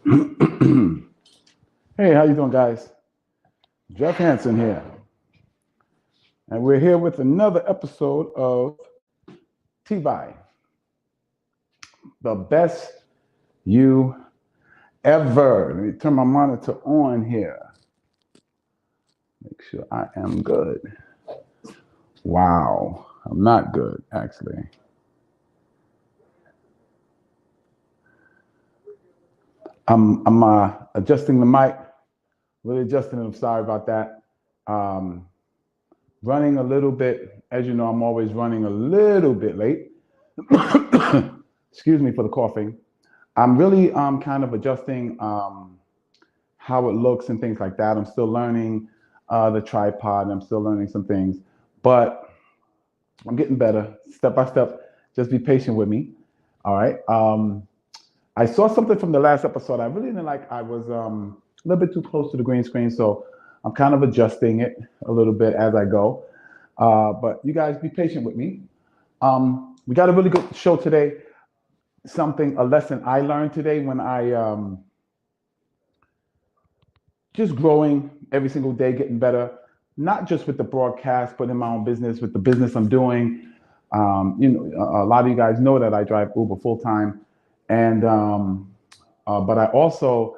Hey, how you doing, guys? Jeff Hansen here, and we're here with another episode of TBYE, the best you ever. Let me turn my monitor on here. Make sure I am good. Wow, I'm not good, actually. I'm adjusting the mic, really adjusting it. I'm sorry about that. Um, Running a little bit, as you know, I'm always running a little bit late. Excuse me for the coughing. I'm really kind of adjusting how it looks and things like that. I'm still learning the tripod. I'm still learning some things, but I'm getting better step by step. Just be patient with me. All right. I saw something from the last episode I really didn't like. I was a little bit too close to the green screen, so I'm kind of adjusting it a little bit as I go. But you guys be patient with me. We got a really good show today. A lesson I learned today when I just growing every single day, getting better, not just with the broadcast, but in my own business, with the business I'm doing. A lot of you guys know that I drive Uber full time, and but I also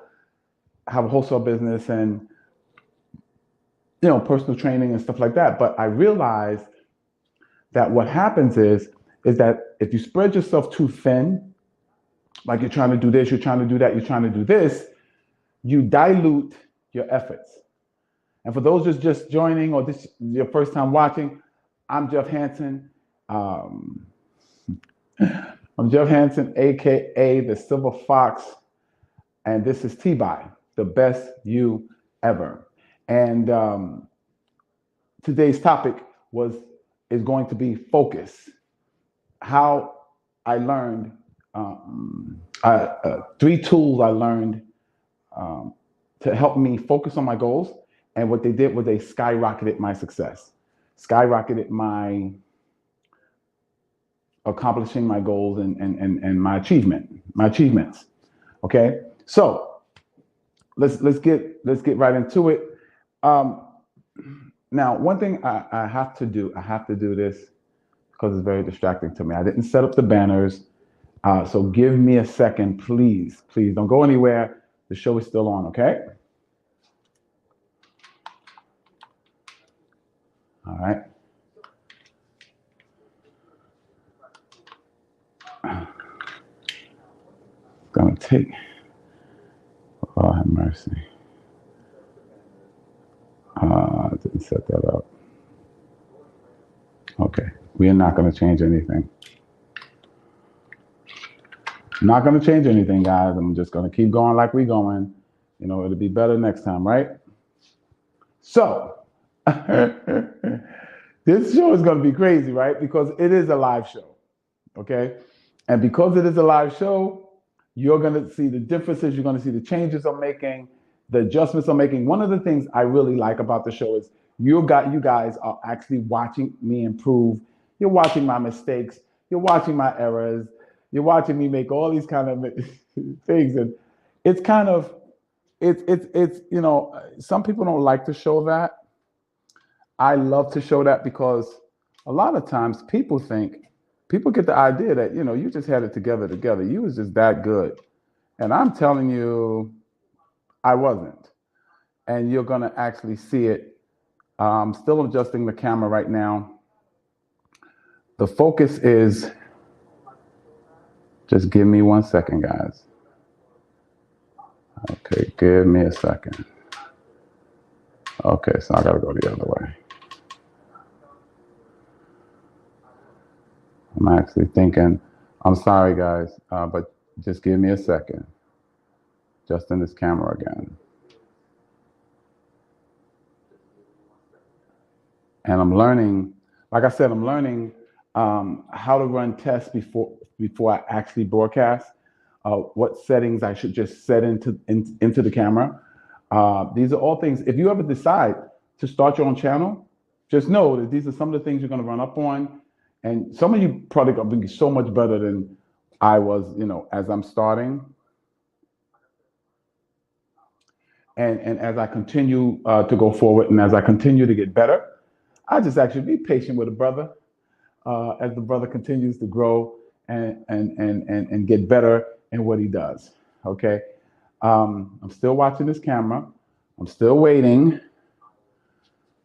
have a wholesale business and personal training and stuff like that. But I realized that what happens is that if you spread yourself too thin, like you're trying to do this, you're trying to do that, you're trying to do this, you dilute your efforts. And for those just joining or this your first time watching, I'm Jeff Hansen. Um, I'm Jeff Hansen, aka the Silver Fox, and this is TBYE, the best you ever. And today's topic is going to be focus. How I learned 3 tools I learned to help me focus on my goals. And what they did was they skyrocketed my success, skyrocketed my accomplishing my goals and my achievements. Okay, so let's get right into it. Now, one thing I have to do this because it's very distracting to me. I didn't set up the banners. So give me a second, please. Please don't go anywhere. The show is still on, okay? All right. It's gonna take, oh, have mercy. I didn't set that up. Okay, we are not gonna change anything. Not gonna change anything, guys. I'm just gonna keep going like we're going. It'll be better next time, right? So, this show is gonna be crazy, right? Because it is a live show, okay? And because it is a live show, you're gonna see the differences. You're gonna see the changes I'm making, the adjustments I'm making. One of the things I really like about the show is you guys are actually watching me improve. You're watching my mistakes. You're watching my errors. You're watching me make all these kind of things, and it's kind of it's some people don't like to show that. I love to show that because a lot of times people get the idea that you just had it together. You was just that good, and I'm telling you, I wasn't. And you're gonna actually see it. I'm still adjusting the camera right now. The focus is. Just give me 1 second, guys. Okay, give me a second. Okay, so I gotta go the other way. I'm actually thinking, I'm sorry, guys, but just give me a second. Just in this camera again. And I'm learning, like I said, I'm learning how to run tests before I actually broadcast. What settings I should just set into the camera. These are all things. If you ever decide to start your own channel, just know that these are some of the things you're going to run up on, and some of you probably going to be so much better than I was. As I'm starting. And as I continue to go forward and as I continue to get better, I just actually be patient with a brother as the brother continues to grow and get better in what he does. Okay. I'm still watching this camera. I'm still waiting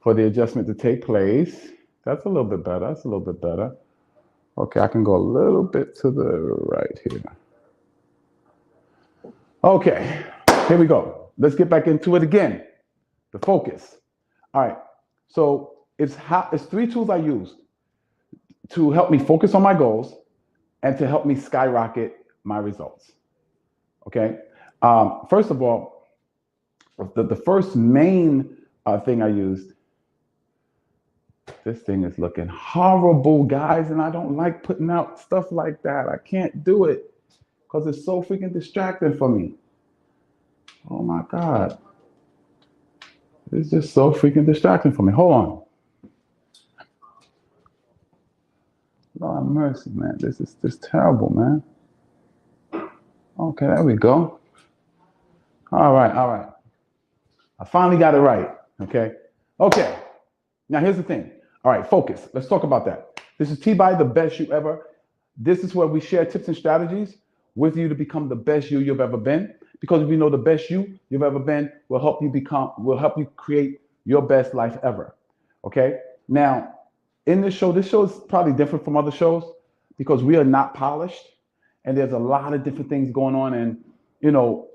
for the adjustment to take place. That's a little bit better. That's a little bit better. Okay, I can go a little bit to the right here. Okay, here we go. Let's get back into it again. The focus. All right, so it's 3 tools I use to help me focus on my goals and to help me skyrocket my results. Okay, first of all, the first main thing I used, this thing is looking horrible, guys, and I don't like putting out stuff like that. I can't do it because it's so freaking distracting for me. Oh my God. It's just so freaking distracting for me. Hold on. Lord have mercy, man. This is just terrible, man. Okay, there we go. All right, all right. I finally got it right, okay? Okay, now here's the thing. All right, focus. Let's talk about that. This is TBYE, the best you ever. This is where we share tips and strategies with you to become the best you've ever been. Because we know the best you've ever been will help you create your best life ever. Okay? Now, in this show is probably different from other shows because we are not polished and there's a lot of different things going on and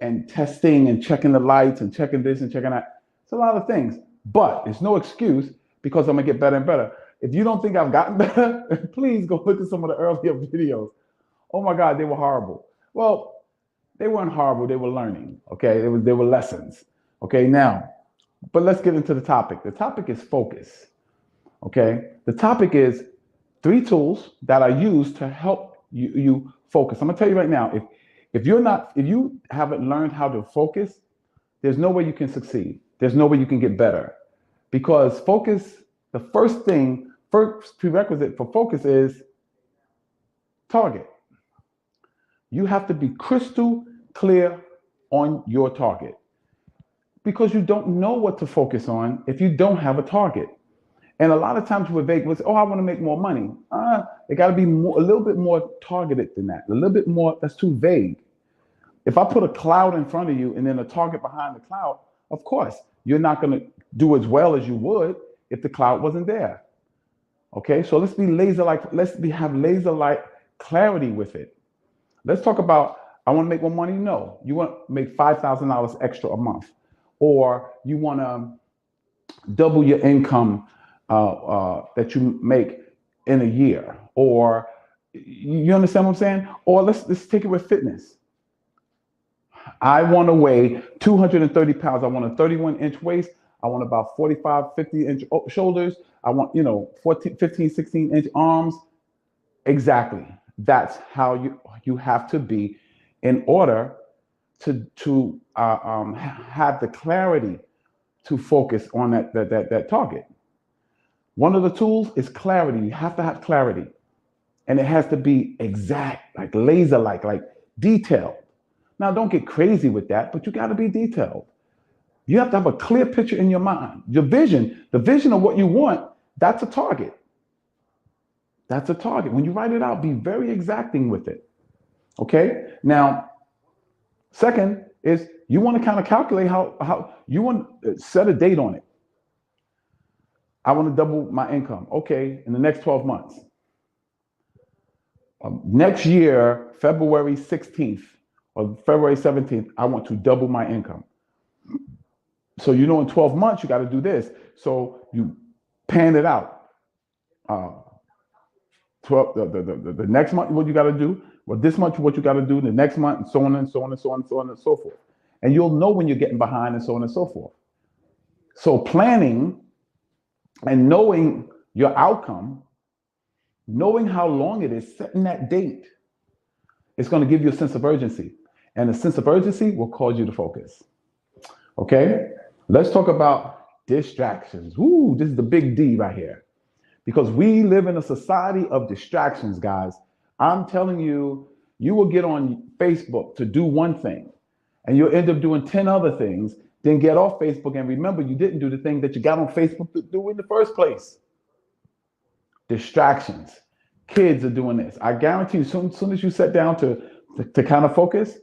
and testing and checking the lights and checking this and checking that. It's a lot of things, but it's no excuse because I'm gonna get better and better. If you don't think I've gotten better, please go look at some of the earlier videos. Oh my God, they were horrible. Well, they weren't horrible. They were learning. Okay, they were lessons. Okay, now, but let's get into the topic. The topic is focus. Okay, the topic is 3 tools that I use to help you focus. I'm gonna tell you right now, if you haven't learned how to focus, there's no way you can succeed. There's no way you can get better because focus. The first prerequisite for focus is target. You have to be crystal clear on your target because you don't know what to focus on if you don't have a target. And a lot of times we're vague. We'll say, oh, I want to make more money. It got to be a little bit more targeted than that. A little bit more, that's too vague. If I put a cloud in front of you and then a target behind the cloud, of course, you're not going to do as well as you would if the cloud wasn't there. Okay, so let's be have laser-like clarity with it. Let's talk about, I want to make more money. No, you want to make $5,000 extra a month, or you want to double your income that you make in a year, or you understand what I'm saying? Or let's take it with fitness. I want to weigh 230 pounds. I want a 31-inch waist. I want about 45, 50-inch shoulders. I want, 14, 15, 16-inch arms. Exactly. That's how you have to be in order to have the clarity to focus on that target. One of the tools is clarity. You have to have clarity. And it has to be exact, like laser-like, like detailed. Now, don't get crazy with that, but you got to be detailed. You have to have a clear picture in your mind. Your vision, the vision of what you want, that's a target. That's a target. When you write it out, be very exacting with it. Okay? Now, second is you want to kind of calculate how you want to set a date on it. I want to double my income. Okay, in the next 12 months. Next year, February 16th or February 17th, I want to double my income. So in 12 months, you got to do this. So you pan it out. The next month, what you got to do. Well, this month, what you got to do. The next month, and so on and so on and so on and so on and so forth. And you'll know when you're getting behind and so on and so forth. So planning and knowing your outcome, knowing how long it is, setting that date, it's going to give you a sense of urgency. And a sense of urgency will cause you to focus. Okay? Let's talk about distractions. Ooh, this is the big D right here. Because we live in a society of distractions, guys. I'm telling you, you will get on Facebook to do one thing, and you'll end up doing 10 other things Then get off Facebook and remember you didn't do the thing that you got on Facebook to do in the first place. Distractions. Kids are doing this. I guarantee you, soon as you sit down to kind of focus,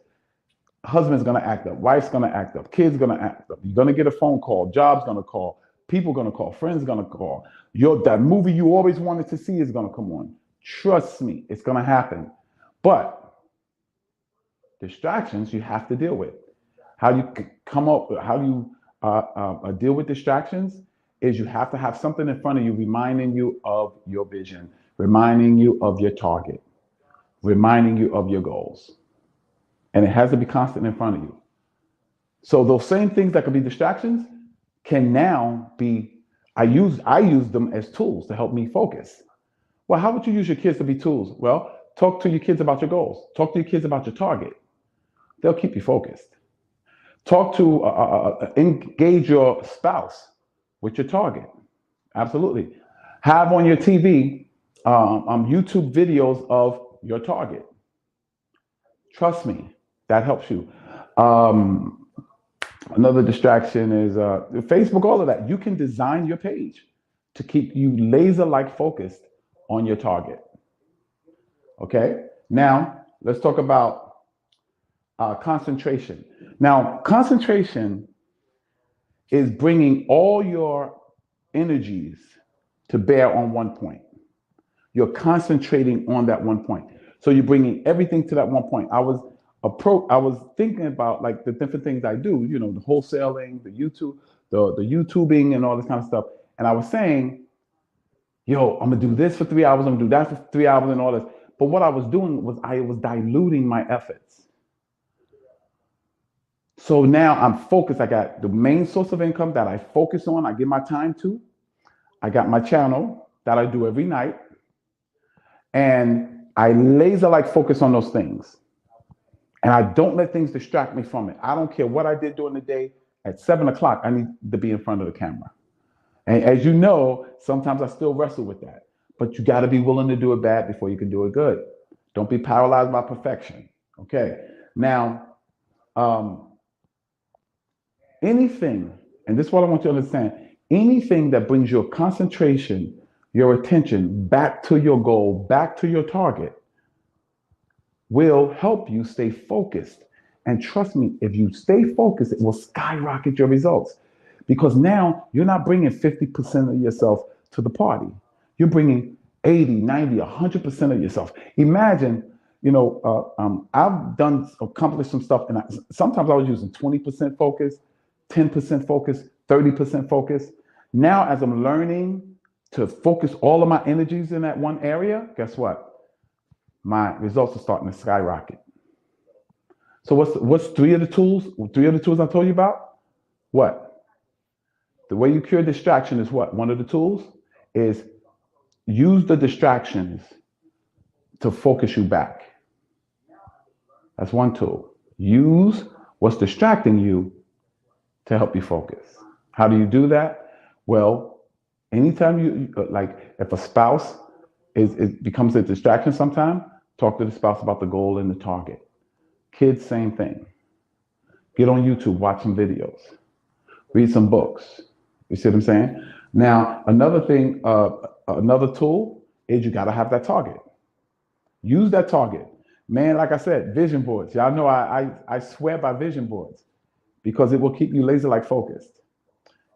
husband's gonna act up, wife's gonna act up, kids gonna act up. You're gonna get a phone call, job's gonna call, people gonna call, friends gonna call. That movie you always wanted to see is gonna come on. Trust me, it's gonna happen. But distractions you have to deal with. How you come up, how you deal with distractions is you have to have something in front of you reminding you of your vision, reminding you of your target, reminding you of your goals. And it has to be constant in front of you. So those same things that could be distractions can now be, I use them as tools to help me focus. Well, how would you use your kids to be tools? Well, talk to your kids about your goals. Talk to your kids about your target. They'll keep you focused. Talk to, engage your spouse with your target. Absolutely. Have on your TV YouTube videos of your target. Trust me, that helps you. Another distraction is Facebook, all of that. You can design your page to keep you laser-like focused on your target. Okay, now let's talk about concentration. Now, concentration is bringing all your energies to bear on one point. You're concentrating on that one point. So you're bringing everything to that one point. I was thinking about like the different things I do, you know, the wholesaling, the YouTubing and all this kind of stuff. And I was saying, yo, I'm gonna do this for 3 hours, I'm gonna do that for 3 hours and all this. But what I was doing was I was diluting my efforts. So now I'm focused. I got the main source of income that I focus on, I give my time to. I got my channel that I do every night. And I laser-like focus on those things. And I don't let things distract me from it. I don't care what I did during the day. At 7 o'clock, I need to be in front of the camera. And as you know, sometimes I still wrestle with that. But you got to be willing to do it bad before you can do it good. Don't be paralyzed by perfection. Okay. Now, anything, and this is what I want you to understand, anything that brings your concentration, your attention back to your goal, back to your target, will help you stay focused. And trust me, if you stay focused, it will skyrocket your results. Because now you're not bringing 50% of yourself to the party. You're bringing 80, 90, 100% of yourself. Imagine, you know, I've accomplished some stuff, and sometimes I was using 20% focus, 10% focus, 30% focus. Now, as I'm learning to focus all of my energies in that one area, guess what? My results are starting to skyrocket. So what's three of the tools? Three of the tools I told you about? What? The way you cure distraction is what? One of the tools is use the distractions to focus you back. That's one tool. Use what's distracting you to help you focus. How do you do that? Well, anytime you, like if a spouse it becomes a distraction sometime, talk to the spouse about the goal and the target. Kids, same thing. Get on YouTube, watch some videos, read some books. You see what I'm saying? Now, another thing, another tool is you got to have that target. Use that target. Man, like I said, vision boards. Y'all know I swear by vision boards because it will keep you laser-like focused.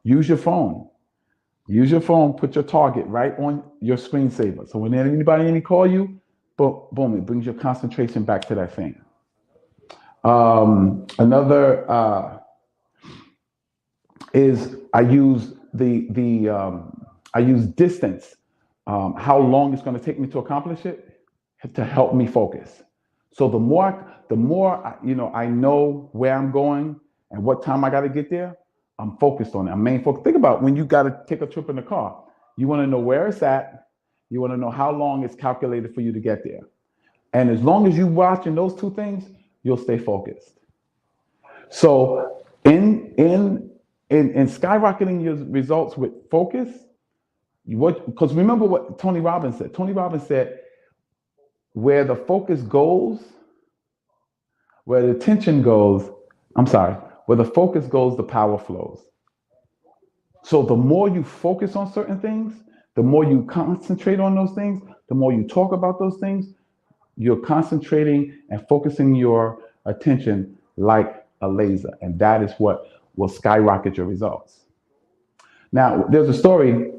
Use your phone. Use your phone, put your target right on your screensaver. So when anybody call you, boom, it brings your concentration back to that thing. Another is I use I use distance, how long it's going to take me to accomplish it, to help me focus. So the more I know where I'm going and what time I got to get there, I'm focused on it. I'm main focus. Think about when you got to take a trip in the car. You want to know where it's at. You want to know how long it's calculated for you to get there. And as long as you're watching those two things, you'll stay focused. So in skyrocketing your results with focus, because remember what Tony Robbins said. Tony Robbins said, where the focus goes, where the attention goes, Where the focus goes, the power flows. So the more you focus on certain things, the more you concentrate on those things, the more you talk about those things, you're concentrating and focusing your attention like a laser. And that is what will skyrocket your results. Now, there's a story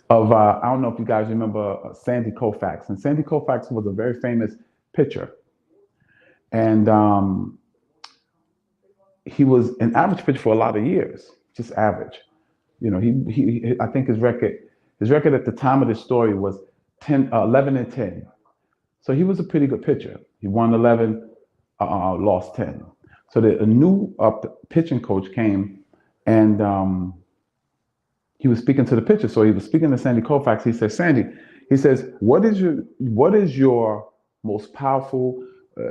of, I don't know if you guys remember Sandy Koufax. And Sandy Koufax was a very famous pitcher. And he was an average pitcher for a lot of years, just average. You know, I think his record at the time of this story was 11 and 10. So he was a pretty good pitcher. He won 11, lost 10. So a new pitching coach came, and he was speaking to the pitcher. So he was speaking to Sandy Koufax. He says, Sandy, he says, what is your most powerful,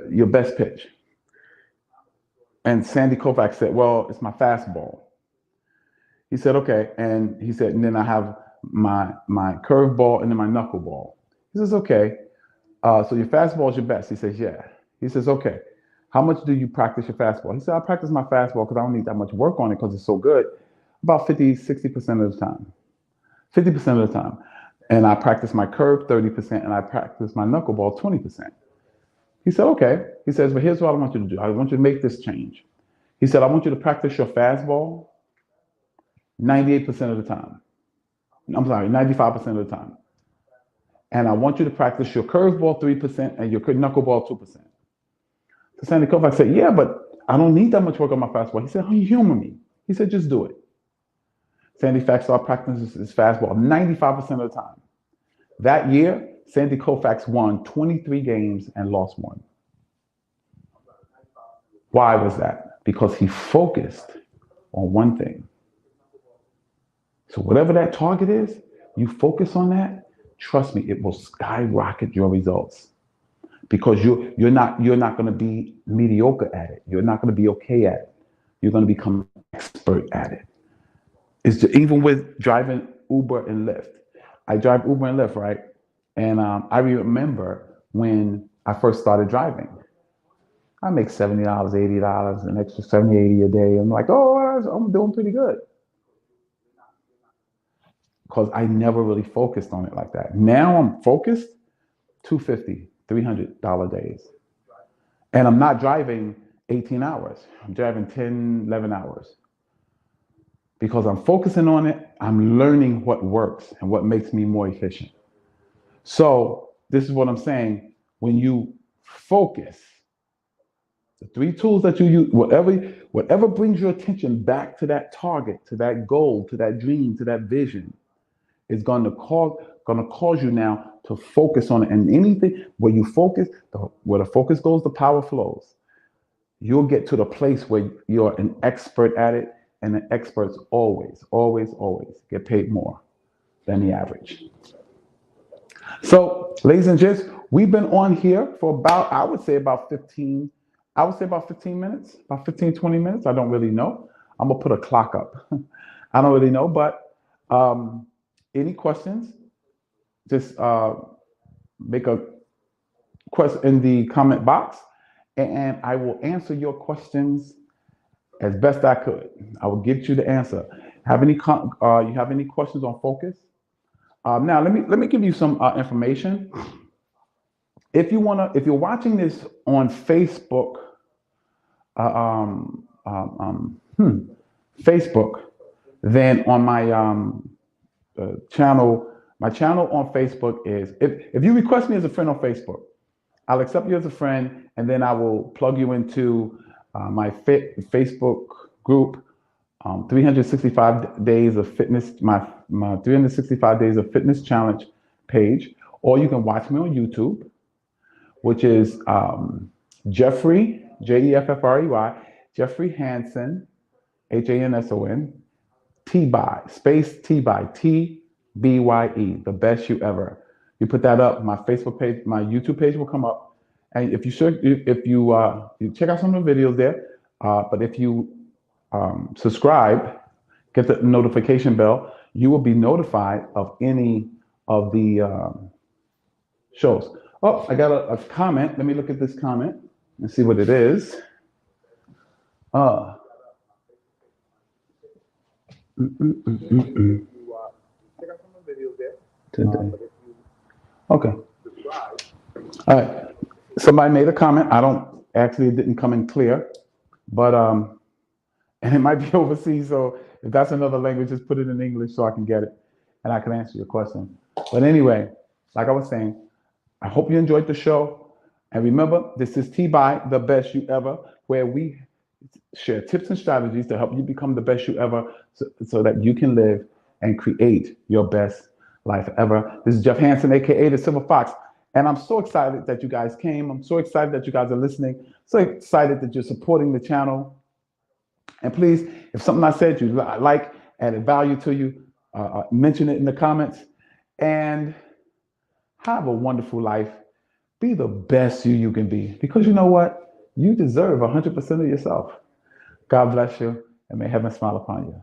your best pitch? And Sandy Koufax said, well, it's my fastball. He said, okay. And he said, and then I have my curveball and then my knuckleball. He says, okay. So your fastball is your best. He says, yeah. He says, okay. How much do you practice your fastball? He said, I practice my fastball because I don't need that much work on it because it's so good. About 50-60% of the time. 50% of the time. And I practice my curve 30% and I practice my knuckleball 20%. He said, okay. He says, but here's what I want you to do. I want you to make this change. He said, I want you to practice your fastball 98% of the time. I'm sorry, 95% of the time. And I want you to practice your curveball 3% and your knuckleball 2%. So Sandy Koufax said, yeah, but I don't need that much work on my fastball. He said, oh, you humor me. He said, just do it. Sandy Koufax started practicing his fastball 95% of the time. That year, Sandy Koufax won 23 games and lost one. Why was that? Because he focused on one thing. So whatever that target is, you focus on that, trust me, it will skyrocket your results. Because you're not going to be mediocre at it. You're not going to be okay at it. You're going to become an expert at it. It's just, even with driving Uber and Lyft. I drive Uber and Lyft, right? And I remember when I first started driving. I make $70, $80, an extra $70, $80 a day. I'm like, oh, I'm doing pretty good. Because I never really focused on it like that. Now I'm focused, $250, $300 days. And I'm not driving 18 hours. I'm driving 10, 11 hours. Because I'm focusing on it, I'm learning what works and what makes me more efficient. So this is what I'm saying. When you focus, the three tools that you use, whatever brings your attention back to that target, to that goal, to that dream, to that vision, is going to cause you now to focus on it. And anything where you focus, where the focus goes, the power flows. You'll get to the place where you're an expert at it, and the experts always get paid more than the average. So, ladies and gents, we've been on here for about, I would say about 15 minutes, about 15, 20 minutes. I don't really know. I'm going to put a clock up. I don't really know, but any questions? Just make a question in the comment box, and I will answer your questions as best I could. I will get you the answer. You have any questions on focus? Now let me give you some information. If you're watching this on Facebook, Facebook, then on my channel. My channel on Facebook is, if you request me as a friend on Facebook, I'll accept you as a friend, and then I will plug you into my Facebook group, 365 Days of Fitness, my 365 Days of Fitness Challenge page, or you can watch me on YouTube, which is Jeffrey, Jeffrey, Jeffrey Hanson, Hanson, TBYE, space TBYE, TBYE, the best you ever. You put that up, my Facebook page, my YouTube page will come up. And if you check out some of the videos there, but if you subscribe, get the notification bell, you will be notified of any of the shows. Oh, I got a comment. Let me look at this comment and see what it is. Check out some of the videos there. Today. Okay. All right. Somebody made a comment. I don't actually, it didn't come in clear, but and it might be overseas. So if that's another language, just put it in English so I can get it and I can answer your question. But anyway, like I was saying, I hope you enjoyed the show. And remember, this is TBYE, the best you ever, where we share tips and strategies to help you become the best you ever so that you can live and create your best life ever. This is Jeff Hansen, aka the Silver Fox. And I'm so excited that you guys came. I'm so excited that you guys are listening. So excited that you're supporting the channel. And please, if something I said you like, added value to you, mention it in the comments. And have a wonderful life. Be the best you can be. Because you know what? You deserve 100% of yourself. God bless you, and may heaven smile upon you.